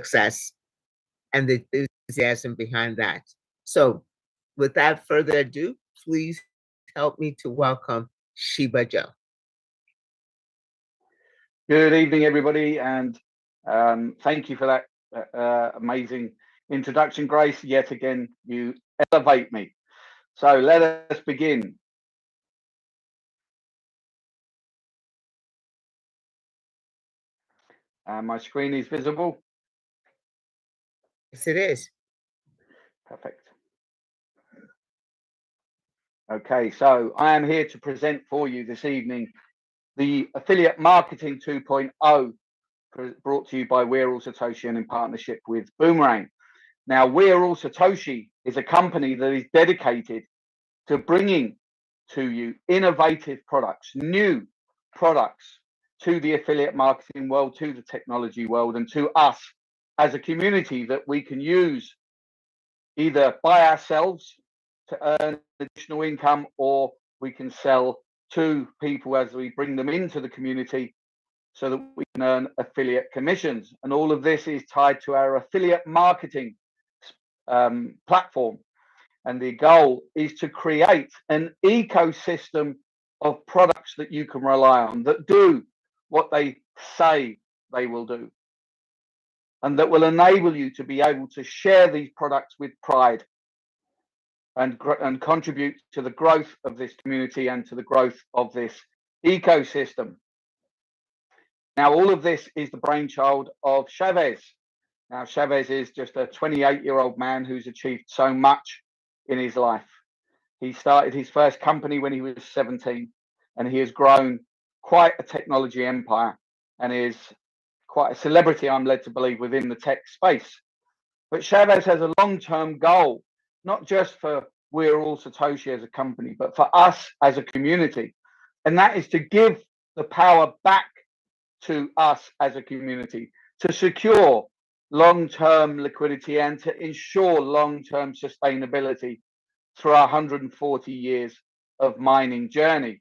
success and the enthusiasm behind that. So, without further ado, please help me to welcome Sheba Joe. Good evening, everybody, and thank you for that amazing introduction, Grace. Yet again, you elevate me. So let us begin. My screen is visible. Yes, it is. Perfect. Okay, so I am here to present for you this evening the Affiliate Marketing 2.0 brought to you by We're All Satoshi and in partnership with Boomerang. Now, We're All Satoshi is a company that is dedicated to bringing to you innovative products, new products to the affiliate marketing world, to the technology world, and to us as a community that we can use either by ourselves to earn additional income, or we can sell to people as we bring them into the community so that we can earn affiliate commissions. And all of this is tied to our affiliate marketing platform. And the goal is to create an ecosystem of products that you can rely on, that do what they say they will do, and that will enable you to be able to share these products with pride and contribute to the growth of this community and to the growth of this ecosystem. Now, all of this is the brainchild of Chavez. Now, Chavez is just a 28-year-old man who's achieved so much in his life. He started his first company when he was 17, and he has grown quite a technology empire and is quite a celebrity, I'm led to believe, within the tech space. But Chavez has a long-term goal, not just for We're All Satoshi as a company, but for us as a community. And that is to give the power back to us as a community, to secure long-term liquidity and to ensure long-term sustainability through our 140 years of mining journey.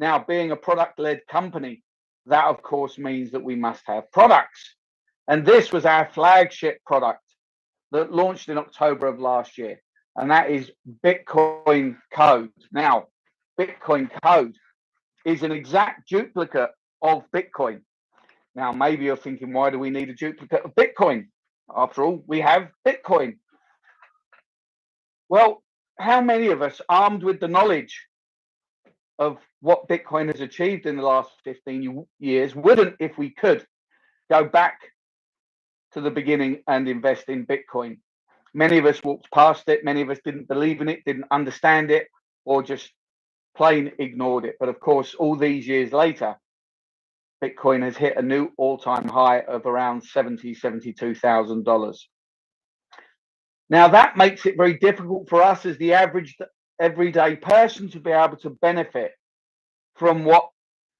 Now, being a product-led company, that of course means that we must have products. And this was our flagship product that launched in October of last year, and that is Bitcoin Code. Now, Bitcoin Code is an exact duplicate of Bitcoin. Now, maybe you're thinking, why do we need a duplicate of Bitcoin? After all, we have Bitcoin. Well, how many of us, armed with the knowledge of what Bitcoin has achieved in the last 15 years, wouldn't, if we could, go back to the beginning and invest in Bitcoin? Many of us walked past it. Many of us didn't believe in it, didn't understand it, or just plain ignored it. But of course, all these years later, Bitcoin has hit a new all-time high of around $72,000. Now, that makes it very difficult for us as the average everyday person to be able to benefit from what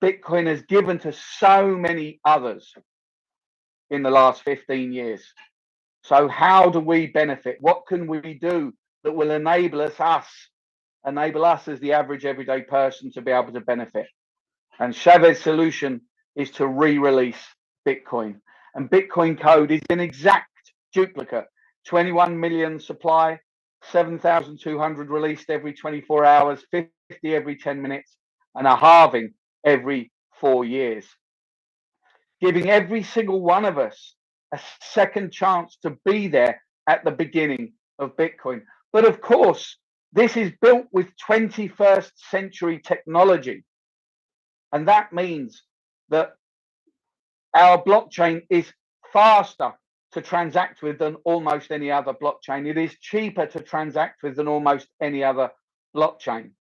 Bitcoin has given to so many others in the last 15 years. So how do we benefit? What can we do that will enable us as the average everyday person to be able to benefit? And Chavez's solution is to re-release Bitcoin. And Bitcoin Code is an exact duplicate. 21 million supply, 7,200 released every 24 hours, 50 every 10 minutes, and a halving every 4 years. Giving every single one of us a second chance to be there at the beginning of Bitcoin. But of course, this is built with 21st century technology. And that means that our blockchain is faster to transact with than almost any other blockchain. It is cheaper to transact with than almost any other blockchain.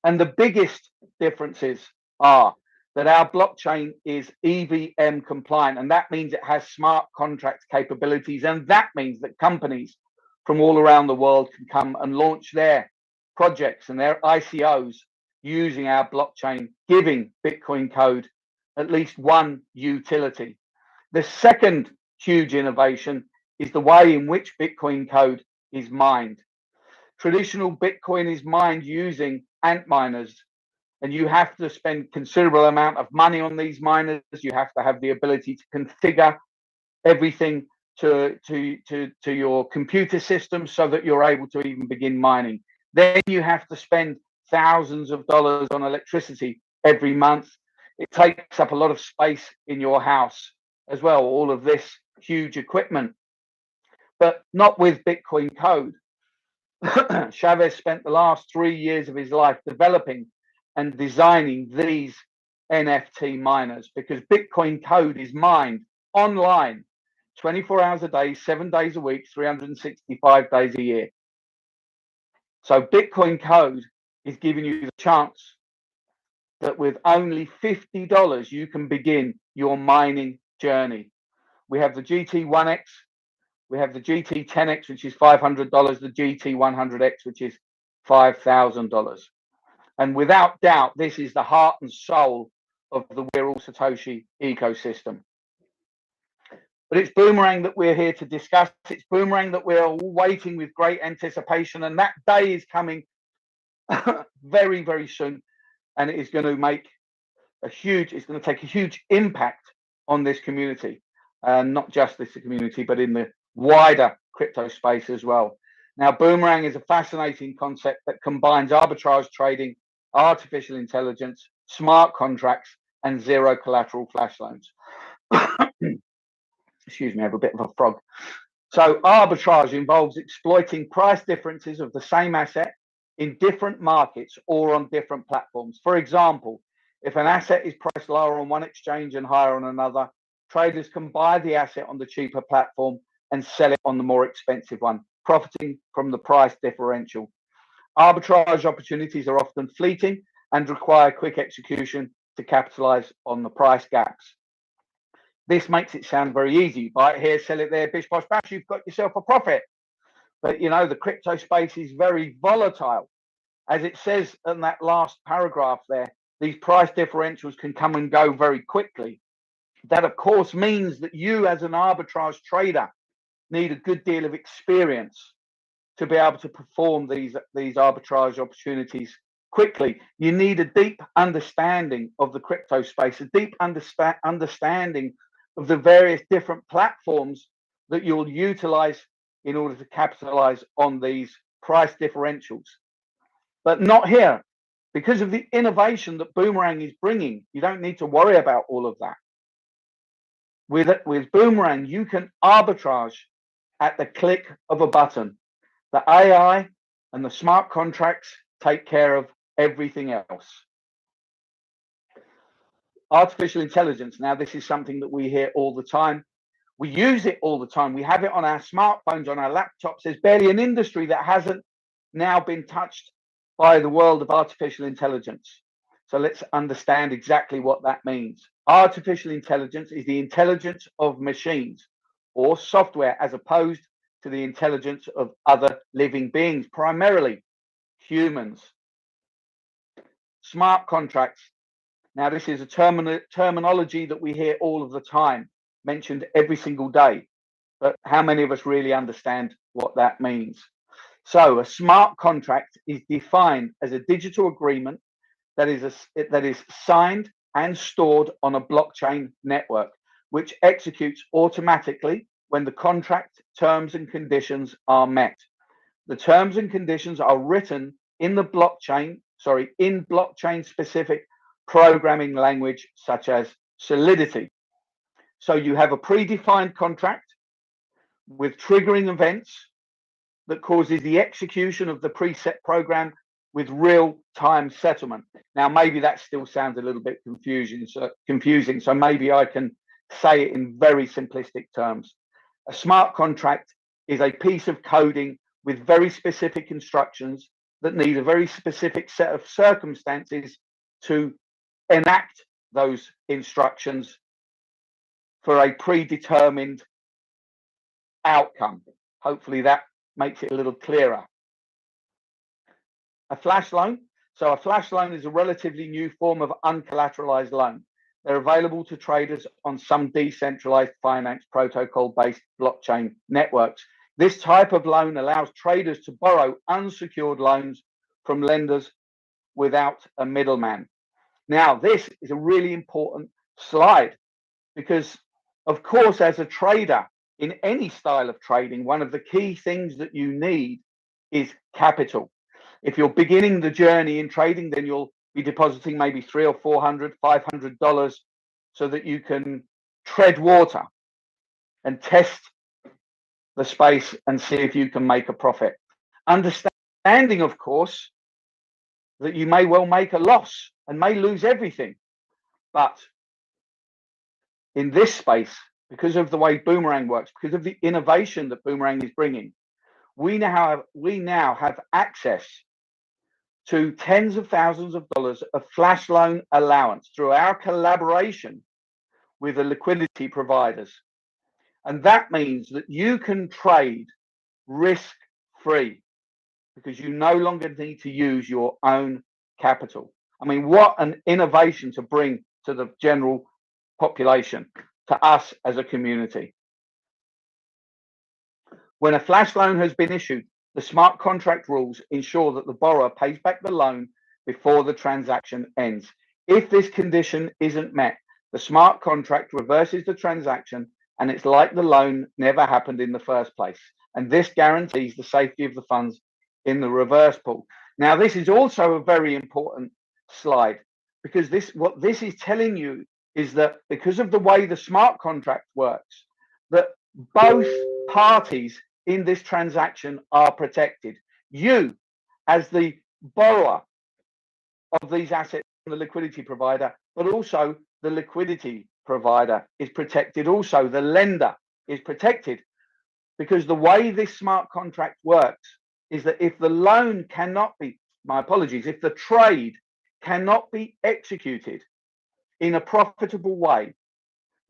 And the biggest differences are that our blockchain is EVM compliant, and that means it has smart contract capabilities, and that means that companies from all around the world can come and launch their projects and their ICOs using our blockchain, giving Bitcoin Code at least one utility. The second huge innovation is the way in which Bitcoin Code is mined. Traditional Bitcoin is mined using Antminers, and you have to spend considerable amount of money on these miners. You have to have the ability to configure everything to your computer system so that you're able to even begin mining. Then you have to spend thousands of dollars on electricity every month. It takes up a lot of space in your house as well, all of this huge equipment. But not with Bitcoin code. Chavez spent the last 3 years of his life developing and designing these NFT miners, because Bitcoin code is mined online 24 hours a day, 7 days a week, 365 days a year. So Bitcoin code is giving you the chance that with only $50, you can begin your mining journey. We have the GT1X, we have the GT10X, which is $500, the GT100X, which is $5,000. And without doubt, this is the heart and soul of the We're All Satoshi ecosystem. But it's Boomerang that we're here to discuss. It's Boomerang that we're all waiting with great anticipation. And that day is coming very, very soon. And it is going to make it's going to take a huge impact on this community. And not just this community, but in the wider crypto space as well. Now, Boomerang is a fascinating concept that combines arbitrage trading, artificial intelligence, smart contracts, and zero collateral flash loans. Excuse me, I have a bit of a frog. So arbitrage involves exploiting price differences of the same asset in different markets or on different platforms. For example, if an asset is priced lower on one exchange and higher on another, traders can buy the asset on the cheaper platform and sell it on the more expensive one, profiting from the price differential. Arbitrage opportunities are often fleeting and require quick execution to capitalize on the price gaps. This makes it sound very easy. Buy it here, sell it there, bish, bosh, bash, you've got yourself a profit. But, you know, the crypto space is very volatile. As it says in that last paragraph there, these price differentials can come and go very quickly. That, of course, means that you as an arbitrage trader need a good deal of experience to be able to perform these arbitrage opportunities quickly. You need a deep understanding of the crypto space, a deep understanding of the various different platforms that you'll utilize in order to capitalize on these price differentials. But not here. Because of the innovation that Boomerang is bringing, you don't need to worry about all of that. With Boomerang, you can arbitrage at the click of a button. The AI and the smart contracts take care of everything else. Artificial intelligence. Now, this is something that we hear all the time. We use it all the time. We have it on our smartphones, on our laptops. There's barely an industry that hasn't now been touched by the world of artificial intelligence. So let's understand exactly what that means. Artificial intelligence is the intelligence of machines or software as opposed to the intelligence of other living beings, primarily humans. Smart contracts. Now, this is a terminology that we hear all of the time, mentioned every single day. But how many of us really understand what that means? So a smart contract is defined as a digital agreement that is signed and stored on a blockchain network, which executes automatically when the contract terms and conditions are met. The terms and conditions are written in blockchain specific programming language such as Solidity. So you have a predefined contract with triggering events that causes the execution of the preset program with real-time settlement. Now, maybe that still sounds a little bit confusing, so maybe I can say it in very simplistic terms. A smart contract is a piece of coding with very specific instructions that need a very specific set of circumstances to enact those instructions for a predetermined outcome. Hopefully that makes it a little clearer. A flash loan. So a flash loan is a relatively new form of uncollateralized loan. They're available to traders on some decentralized finance protocol-based blockchain networks. This type of loan allows traders to borrow unsecured loans from lenders without a middleman. Now, this is a really important slide because, of course, as a trader in any style of trading, one of the key things that you need is capital. If you're beginning the journey in trading, then you'll be depositing maybe $300 or $400, $500 so that you can tread water and test the space and see if you can make a profit. Understanding, of course, that you may well make a loss and may lose everything. But in this space, because of the way Boomerang works, because of the innovation that Boomerang is bringing, we now have access to tens of thousands of dollars of flash loan allowance through our collaboration with the liquidity providers. And that means that you can trade risk-free because you no longer need to use your own capital. I mean, what an innovation to bring to the general population, to us as a community. When a flash loan has been issued, the smart contract rules ensure that the borrower pays back the loan before the transaction ends. If this condition isn't met, the smart contract reverses the transaction and it's like the loan never happened in the first place. And this guarantees the safety of the funds in the reverse pool. Now, this is also a very important slide because what this is telling you is that because of the way the smart contract works, that both parties in this transaction are protected. You, as the borrower of these assets from the liquidity provider, but also the liquidity provider is protected. Also, the lender is protected because the way this smart contract works is that if the loan cannot be, if the trade cannot be executed in a profitable way,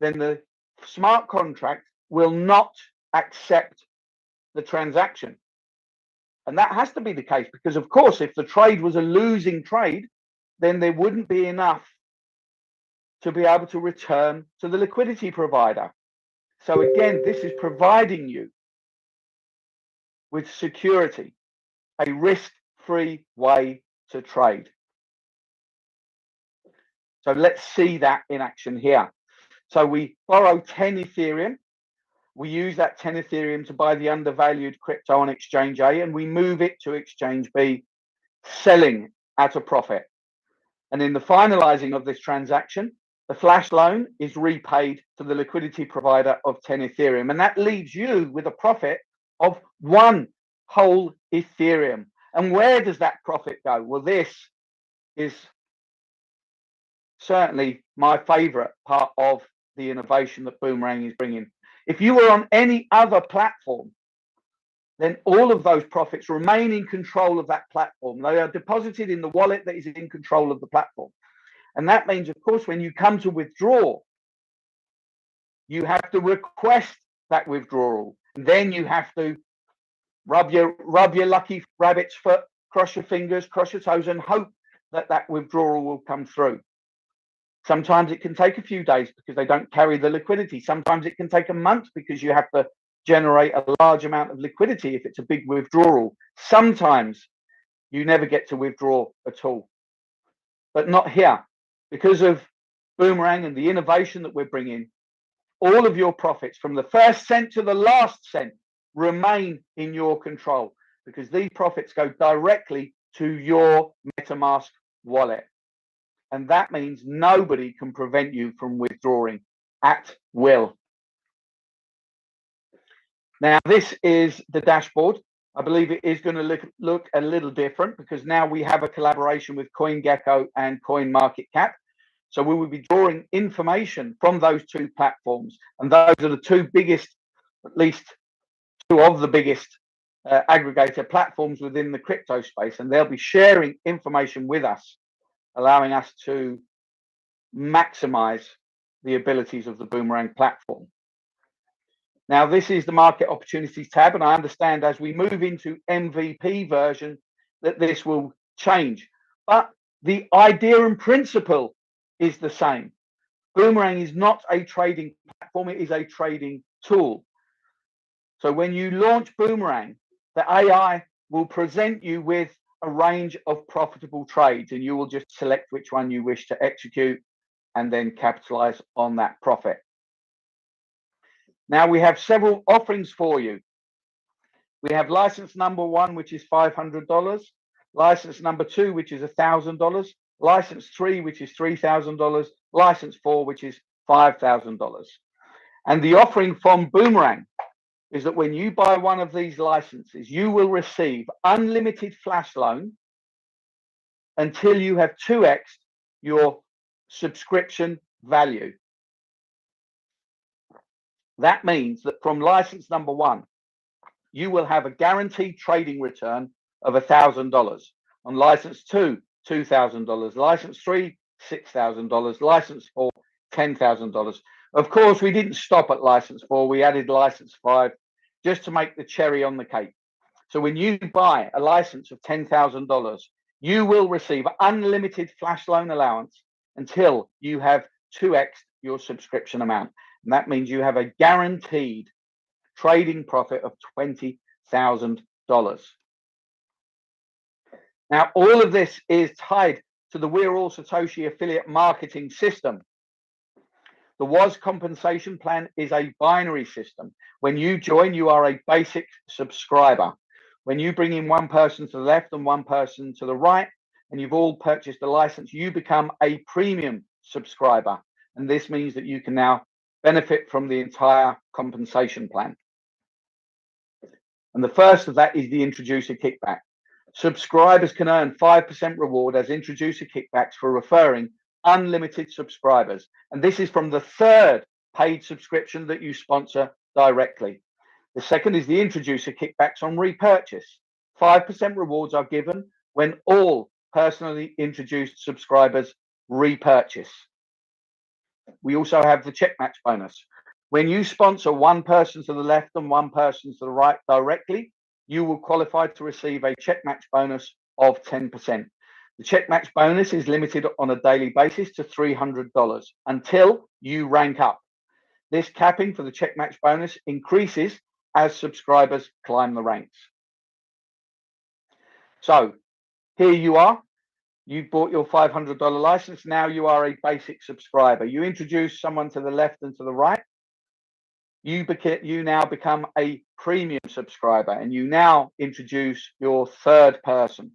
then the smart contract will not accept the transaction. And that has to be the case because, of course, if the trade was a losing trade, then there wouldn't be enough to be able to return to the liquidity provider. So again, this is providing you with security, a risk-free way to trade. So let's see that in action here. So we borrow 10 Ethereum. We use that 10 Ethereum to buy the undervalued crypto on exchange A, and we move it to exchange B, selling at a profit. And in the finalizing of this transaction, the flash loan is repaid to the liquidity provider of 10 Ethereum. And that leaves you with a profit of 1 whole Ethereum. And where does that profit go? Well, this is certainly my favorite part of the innovation that Boomerang is bringing. If you were on any other platform, then all of those profits remain in control of that platform. They are deposited in the wallet that is in control of the platform. And that means, of course, when you come to withdraw, you have to request that withdrawal. And then you have to rub your lucky rabbit's foot, cross your fingers, cross your toes, and hope that that withdrawal will come through. Sometimes it can take a few days because they don't carry the liquidity. Sometimes it can take a month because you have to generate a large amount of liquidity if it's a big withdrawal. Sometimes you never get to withdraw at all. But not here. Because of Boomerang and the innovation that we're bringing, all of your profits from the first cent to the last cent remain in your control because these profits go directly to your MetaMask wallet. And that means nobody can prevent you from withdrawing at will. Now, this is the dashboard. I believe it is going to look a little different because now we have a collaboration with CoinGecko and CoinMarketCap. So we will be drawing information from those two platforms. And those are the two biggest, at least two of the biggest aggregator platforms within the crypto space. And they'll be sharing information with us, allowing us to maximize the abilities of the Boomerang platform. Now, this is the market opportunities tab, and I understand as we move into MVP version that this will change. But the idea and principle is the same. Boomerang is not a trading platform, it is a trading tool. So when you launch Boomerang, the AI will present you with a range of profitable trades, and you will just select which one you wish to execute and then capitalize on that profit. Now we have several offerings for you. We have license number 1, which is $500, license number 2, which is $1,000, license 3, which is $3,000, license 4, which is $5,000. And the offering from Boomerang is that when you buy one of these licenses, you will receive unlimited flash loan until you have 2x your subscription value. That means that from license number 1, you will have a guaranteed trading return of $1,000. On license 2, $2,000. License 3, $6,000. License 4, $10,000. Of course, we didn't stop at license 4. We added license 5 just to make the cherry on the cake. So when you buy a license of $10,000, you will receive unlimited flash loan allowance until you have 2x your subscription amount. And that means you have a guaranteed trading profit of $20,000. Now, all of this is tied to the We're All Satoshi affiliate marketing system. The WAAS compensation plan is a binary system. When you join, you are a basic subscriber. When you bring in one person to the left and one person to the right, and you've all purchased a license, you become a premium subscriber. And this means that you can now benefit from the entire compensation plan. And the first of that is the introducer kickback. Subscribers can earn 5% reward as introducer kickbacks for referring unlimited subscribers. And this is from the third paid subscription that you sponsor directly. The second is the introducer kickbacks on repurchase. 5% rewards are given when all personally introduced subscribers repurchase. We also have the check match bonus. When you sponsor one person to the left and one person to the right directly, you will qualify to receive a check match bonus of 10%. The check match bonus is limited on a daily basis to $300 until you rank up. This capping for the check match bonus increases as subscribers climb the ranks. So here you are. You've bought your $500 license. Now you are a basic subscriber. You introduce someone to the left and to the right. You now become a premium subscriber, and you now introduce your third person.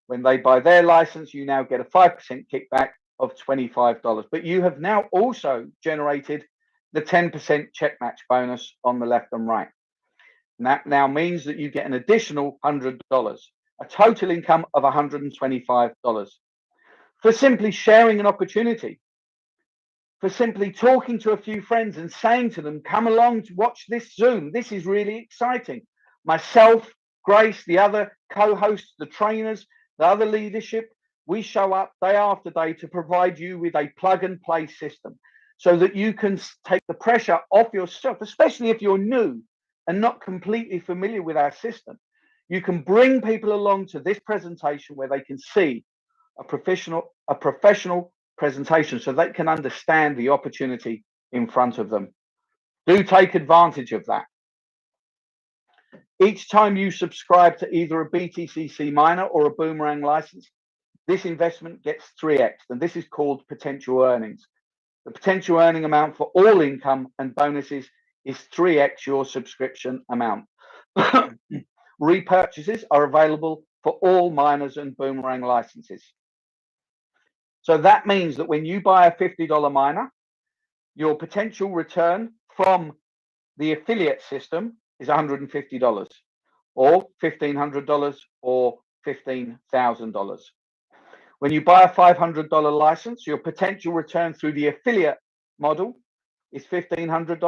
When they buy their license, you now get a 5% kickback of $25. But you have now also generated the 10% check match bonus on the left and right. And that now means that you get an additional $100, a total income of $125 for simply sharing an opportunity, for simply talking to a few friends and saying to them, come along to watch this Zoom. This is really exciting. Myself, Grace, the other co-hosts, the trainers, the other leadership, we show up day after day to provide you with a plug and play system so that you can take the pressure off yourself, especially if you're new and not completely familiar with our system. You can bring people along to this presentation where they can see a professional presentation so they can understand the opportunity in front of them. Do take advantage of that. Each time you subscribe to either a BTCC miner or a Boomerang license, this investment gets 3x, and this is called potential earnings. The potential earning amount for all income and bonuses is 3x your subscription amount. Repurchases are available for all miners and Boomerang licenses. So that means that when you buy a $50 miner, your potential return from the affiliate system is $150 or $1,500 or $15,000. When you buy a $500 license, your potential return through the affiliate model is $1,500,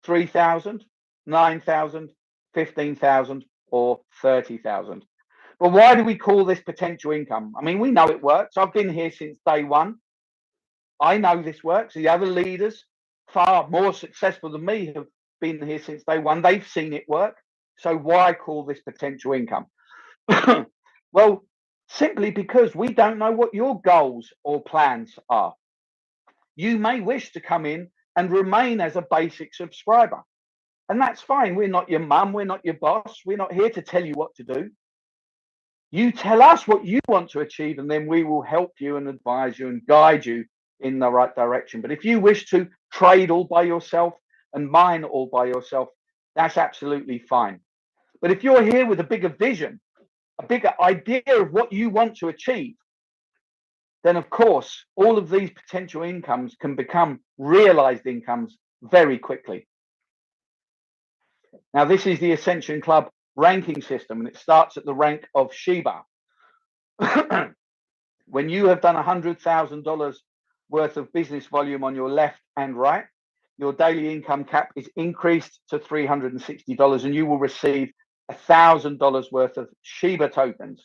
$3,000, $9,000, $15,000 or $30,000. But why do we call this potential income? I mean, we know it works. I've been here since day one. I know this works. The other leaders, far more successful than me, have been here since day one. They've seen it work. So why call this potential income? Well, simply because we don't know what your goals or plans are. You may wish to come in and remain as a basic subscriber. And that's fine. We're not your mum. We're not your boss. We're not here to tell you what to do. You tell us what you want to achieve, and then we will help you and advise you and guide you in the right direction. But if you wish to trade all by yourself and mine all by yourself, that's absolutely fine. But if you're here with a bigger vision, a bigger idea of what you want to achieve, then of course, all of these potential incomes can become realized incomes very quickly. Now, this is the Ascension Club ranking system, and it starts at the rank of Sheba. When you have done $100,000 worth of business volume on your left and right, your daily income cap is increased to $360, and you will receive $1,000 worth of Sheba tokens.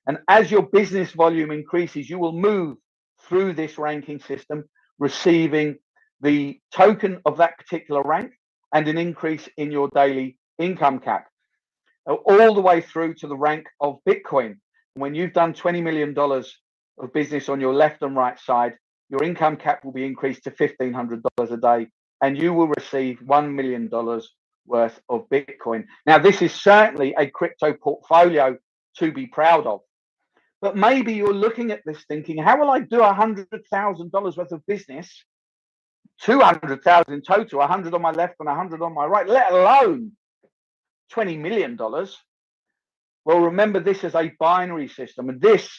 And as your business volume increases, you will move through this ranking system, receiving the token of that particular rank and an increase in your daily income cap, all the way through to the rank of Bitcoin. When you've done $20 million of business on your left and right side, your income cap will be increased to $1,500 a day, and you will receive $1 million worth of Bitcoin. Now, this is certainly a crypto portfolio to be proud of. But maybe you're looking at this thinking, how will I do $100,000 worth of business, 200,000 in total, 100 on my left and 100 on my right, let alone $20 million? Well, remember, this is a binary system, and this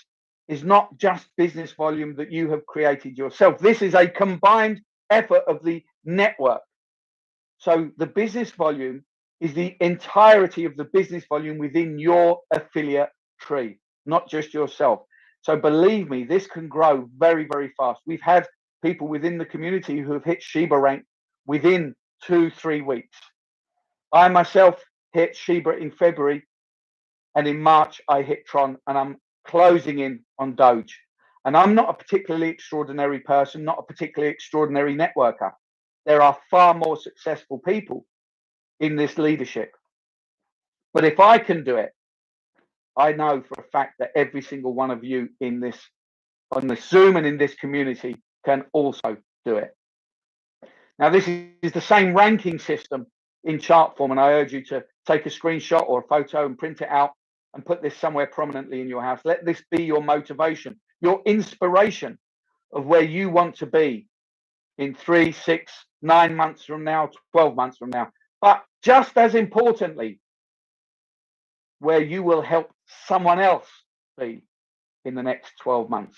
is not just business volume that you have created yourself. This is a combined effort of the network. So the business volume is the entirety of the business volume within your affiliate tree, not just yourself. So believe me, this can grow very, very fast. We've had people within the community who have hit Sheba rank within 2-3 weeks. I myself hit Sheba in February, and in March I hit Tron, and I'm closing in on Doge. And I'm not a particularly extraordinary person, not a particularly extraordinary networker. There are far more successful people in this leadership. But if I can do it, I know for a fact that every single one of you in this, on this Zoom and in this community, can also do it. Now, this is the same ranking system in chart form, and I urge you to take a screenshot or a photo and print it out and put this somewhere prominently in your house. Let this be your motivation, your inspiration of where you want to be in 3, 6, 9 months from now, 12 months from now. But just as importantly, where you will help someone else be in the next 12 months.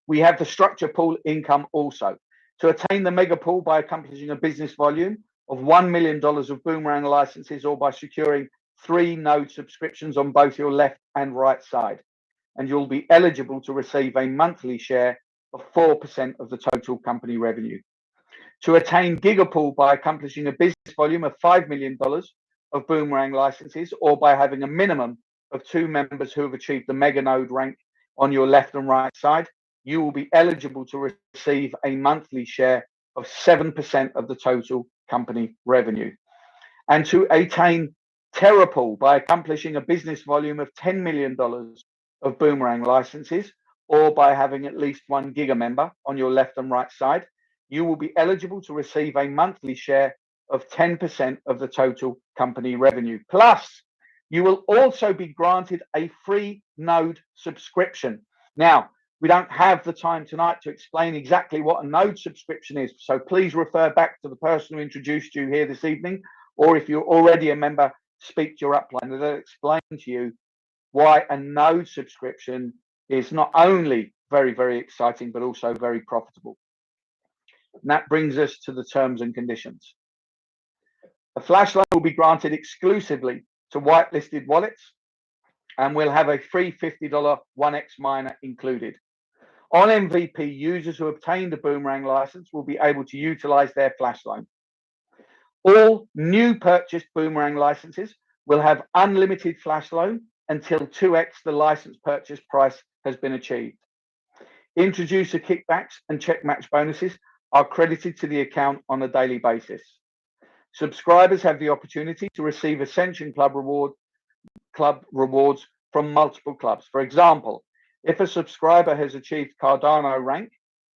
We have the structure pool income also. To attain the mega pool by accomplishing a business volume of $1 million of Boomerang licenses, or by securing 3 node subscriptions on both your left and right side. And you'll be eligible to receive a monthly share of 4% of the total company revenue. To attain gigapool by accomplishing a business volume of $5 million of Boomerang licenses, or by having a minimum of 2 members who have achieved the mega node rank on your left and right side, you will be eligible to receive a monthly share of 7% of the total company revenue. And to attain Terrapool by accomplishing a business volume of $10 million of Boomerang licenses, or by having at least 1 giga member on your left and right side, you will be eligible to receive a monthly share of 10% of the total company revenue. Plus, you will also be granted a free node subscription. Now, we don't have the time tonight to explain exactly what a node subscription is, so please refer back to the person who introduced you here this evening, or if you're already a member, speak to your upline, and they'll explain to you why a node subscription is not only very, very exciting, but also very profitable. And that brings us to the terms and conditions. A flash loan will be granted exclusively to whitelisted wallets, and we'll have a free $50 1x miner included. On MVP, users who obtain the Boomerang license will be able to utilize their flash loan. All new purchased Boomerang licenses will have unlimited flash loan until 2x the license purchase price has been achieved. Introducer kickbacks and check match bonuses are credited to the account on a daily basis. Subscribers have the opportunity to receive Ascension Club rewards from multiple clubs. For example, if a subscriber has achieved Cardano rank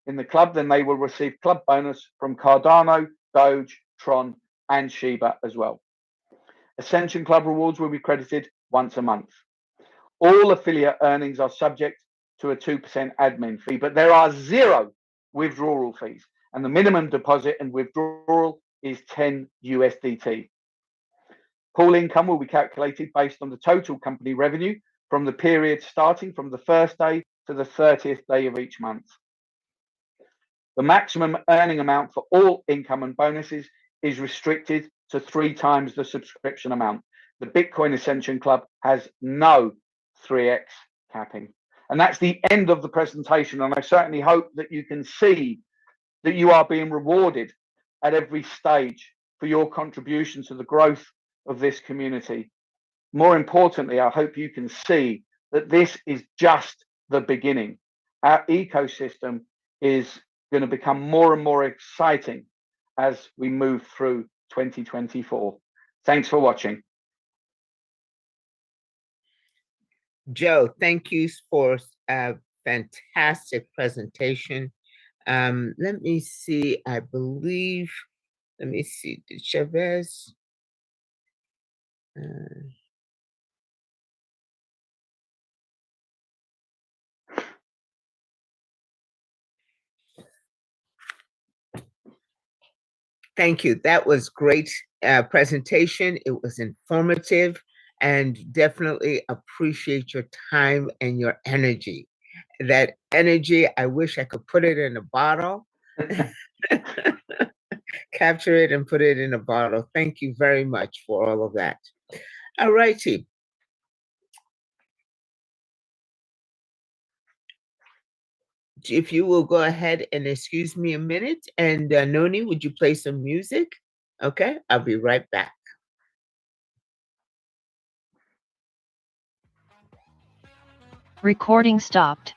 in the club, then they will receive club bonus from Cardano, Doge, Tron, and Sheba as well. Ascension Club rewards will be credited once a month. All affiliate earnings are subject to a 2% admin fee, but there are 0 withdrawal fees, and the minimum deposit and withdrawal is 10 USDT. Pool income will be calculated based on the total company revenue from the period starting from the first day to the 30th day of each month. The maximum earning amount for all income and bonuses is restricted to 3 times the subscription amount. The Bitcoin Ascension Club has no 3x capping. And that's the end of the presentation. And I certainly hope that you can see that you are being rewarded at every stage for your contribution to the growth of this community. More importantly, I hope you can see that this is just the beginning. Our ecosystem is going to become more and more exciting as we move through 2024. Thanks for watching. Joe, thank you for a fantastic presentation. Let me see, I believe, let me see, did Chavez? Thank you. That was great presentation. It was informative, and definitely appreciate your time and your energy. That energy, I wish I could put it in a bottle, capture it and put it in a bottle. Thank you very much for all of that. All righty. If you will go ahead and excuse me a minute, and Noni, would you play some music? Okay, I'll be right back. Recording stopped.